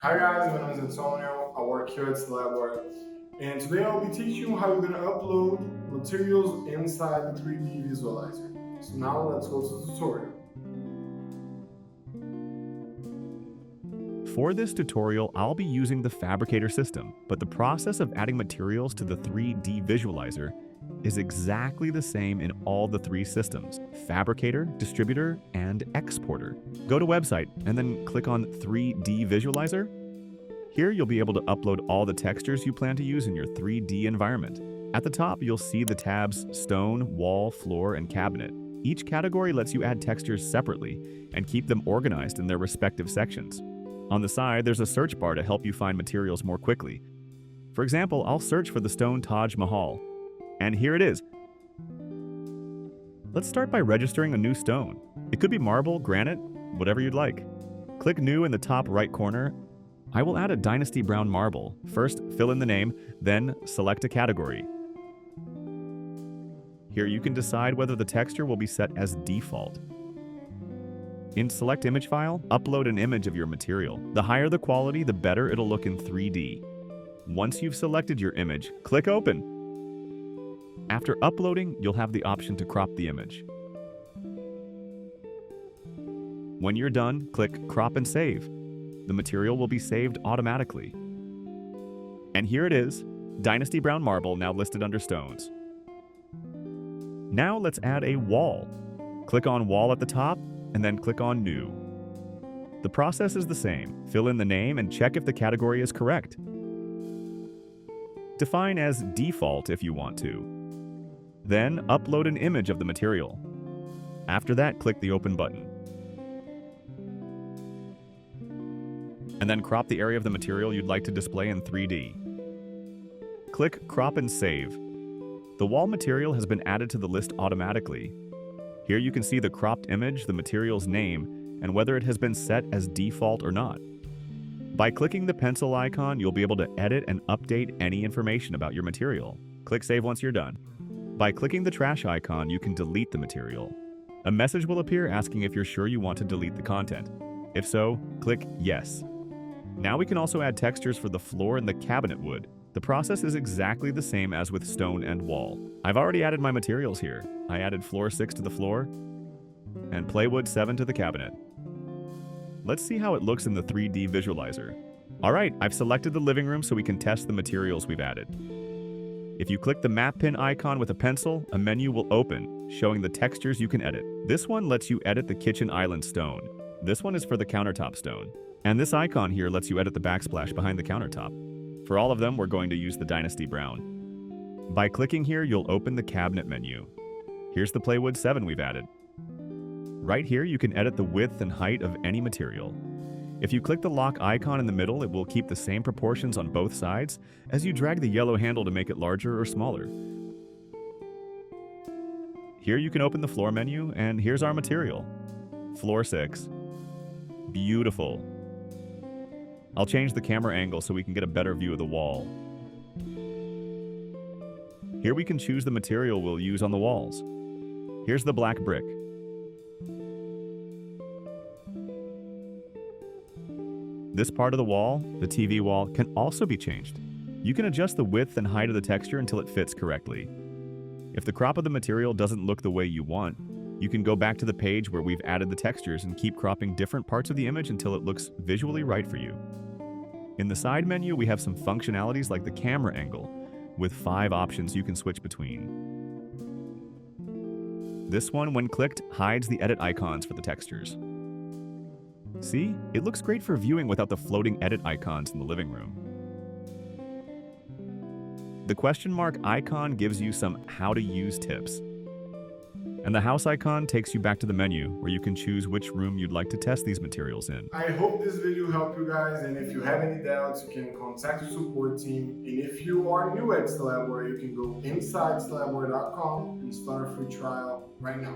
Hi guys, my name is Antonio. I work here at SlabWare, and today I'll be teaching you how you're going to upload materials inside the 3D visualizer. So now let's go to the tutorial. For this tutorial, I'll be using the Fabricator system, but the process of adding materials to the 3D visualizer is exactly the same in all the three systems: Fabricator, Distributor, and Exporter. Go to website and then click on 3D visualizer. Here you'll be able to upload all the textures you plan to use in your 3D environment. At the top, you'll see the tabs Stone, Wall, Floor, and Cabinet. Each category lets you add textures separately and keep them organized in their respective sections. On the side, there's a search bar to help you find materials more quickly. For example, I'll search for the stone Taj Mahal, and here it is. Let's start by registering a new stone. It could be marble, granite, whatever you'd like. Click New in the top right corner. I will add a Dynasty Brown marble. First, fill in the name, then select a category. Here you can decide whether the texture will be set as default. In Select Image File, upload an image of your material. The higher the quality, the better it'll look in 3D. Once you've selected your image, click Open. After uploading, you'll have the option to crop the image. When you're done, click Crop and Save. The material will be saved automatically. And here it is, Dynasty Brown Marble, now listed under Stones. Now let's add a wall. Click on Wall at the top, and then click on New. The process is the same. Fill in the name and check if the category is correct. Define as default if you want to. Then upload an image of the material. After that, click the Open button. And then crop the area of the material you'd like to display in 3D. Click Crop and Save. The wall material has been added to the list automatically. Here you can see the cropped image, the material's name, and whether it has been set as default or not. By clicking the pencil icon, you'll be able to edit and update any information about your material. Click Save once you're done. By clicking the trash icon, you can delete the material. A message will appear asking if you're sure you want to delete the content. If so, click Yes. Now we can also add textures for the floor and the cabinet wood. The process is exactly the same as with stone and wall. I've already added my materials here. I added floor 6 to the floor and plywood 7 to the cabinet. Let's see how it looks in the 3D visualizer. Alright, I've selected the living room so we can test the materials we've added. If you click the map pin icon with a pencil, a menu will open, showing the textures you can edit. This one lets you edit the kitchen island stone. This one is for the countertop stone. And this icon here lets you edit the backsplash behind the countertop. For all of them, we're going to use the Dynasty Brown. By clicking here, you'll open the cabinet menu. Here's the plywood 7 we've added. Right here, you can edit the width and height of any material. If you click the lock icon in the middle, it will keep the same proportions on both sides as you drag the yellow handle to make it larger or smaller. Here you can open the floor menu, and here's our material. Floor 6. Beautiful. I'll change the camera angle so we can get a better view of the wall. Here we can choose the material we'll use on the walls. Here's the black brick. This part of the wall, the TV wall, can also be changed. You can adjust the width and height of the texture until it fits correctly. If the crop of the material doesn't look the way you want, you can go back to the page where we've added the textures and keep cropping different parts of the image until it looks visually right for you. In the side menu, we have some functionalities like the camera angle, with 5 options you can switch between. This one, when clicked, hides the edit icons for the textures. See? It looks great for viewing without the floating edit icons in the living room. The question mark icon gives you some how to use tips. And the house icon takes you back to the menu where you can choose which room you'd like to test these materials in. I hope this video helped you guys, and if you have any doubts, you can contact the support team. And if you are new at SlabWare, you can go inside SlabWare.com and start a free trial right now.